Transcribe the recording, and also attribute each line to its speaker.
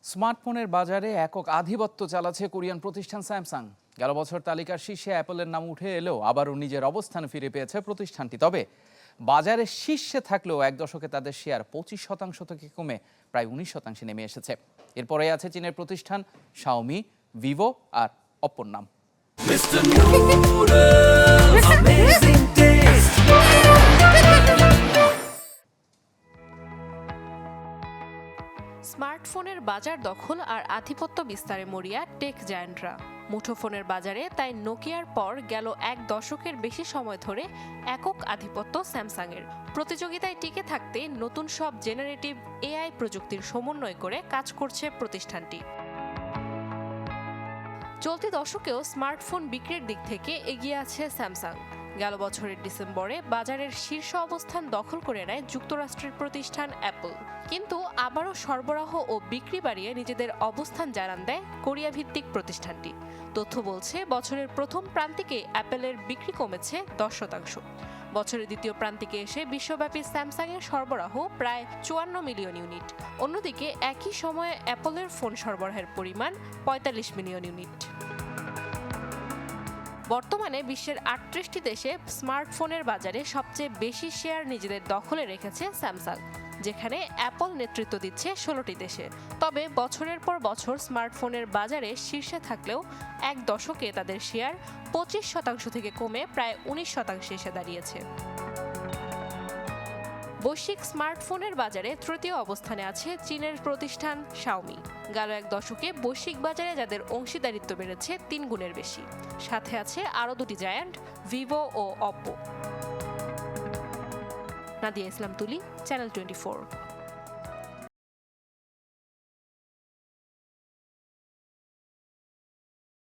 Speaker 1: স্মার্টফোনের বাজারে একক আধিপত্য চালাচ্ছে কোরিয়ান প্রতিষ্ঠান স্যামসাং। গেল বছর তালিকার শীর্ষে অ্যাপলের নাম উঠে এলেও আবারও নিজের অবস্থান ফিরে পেয়েছে প্রতিষ্ঠানটি। তবে বাজারে শীর্ষে থাকলেও এক দশকে তাদের শেয়ার 25% থেকে কমে প্রায় 19% নেমে এসেছে। এরপরে আছে চীনের প্রতিষ্ঠান শাওমি, ভিভো আর অপ্পোর নাম।
Speaker 2: স্মার্টফোনের বাজার দখল আর আধিপত্য বিস্তারে মরিয়া টেক জায়ান্টরা। মুঠোফোনের বাজারে তাই নোকিয়ার পর গেল এক দশকের বেশি সময় ধরে একক আধিপত্য স্যামসাংয়ের। প্রতিযোগিতায় টিকে থাকতে নতুন সব জেনারেটিভ এআই প্রযুক্তির সমন্বয় করে কাজ করছে প্রতিষ্ঠানটি। চলতি দশকেও স্মার্টফোন বিক্রির দিক থেকে এগিয়ে আছে স্যামসাং। গেল বছরের ডিসেম্বরে বাজারের শীর্ষ অবস্থান দখল করে নেয় যুক্তরাষ্ট্রের প্রতিষ্ঠান অ্যাপল। কিন্তু আবারও সরবরাহ ও বিক্রি বাড়িয়ে নিজেদের অবস্থান জানান দেয় কোরিয়া ভিত্তিক প্রতিষ্ঠানটি। তথ্য বলছে বছরের প্রথম প্রান্তিকে অ্যাপলের বিক্রি কমেছে 10%। বছরের দ্বিতীয় প্রান্তিকে এসে বিশ্বব্যাপী স্যামসাংয়ের সরবরাহ প্রায় 54 মিলিয়ন ইউনিট। অন্যদিকে একই সময়ে অ্যাপলের ফোন সরবরাহের পরিমাণ 45 মিলিয়ন ইউনিট। বর্তমানে বিশ্বের 38টি দেশে স্মার্টফোনের বাজারে সবচেয়ে বেশি শেয়ার নিজেদের দখলে রেখেছে স্যামসাং, যেখানে অ্যাপল নেতৃত্ব দিচ্ছে 16টি দেশে। তবে বছরের পর বছর স্মার্টফোনের বাজারে শীর্ষে থাকলেও এক দশকে তাদের শেয়ার 25% থেকে কমে প্রায় 19% এসে দাঁড়িয়েছে। বৈশ্বিক স্মার্টফোনের বাজারে তৃতীয় অবস্থানে আছে চীনের প্রতিষ্ঠান শাওমি। গেল এক দশকে বৈশ্বিক বাজারে যাদের অংশীদারিত্ব বেড়েছে 3 গুণের বেশি। সাথে আছে আরও দুটি জায়ান্ট, ভিভো ও অপ্পো। নাদিয়া ইসলাম তুলি, চ্যানেল 24।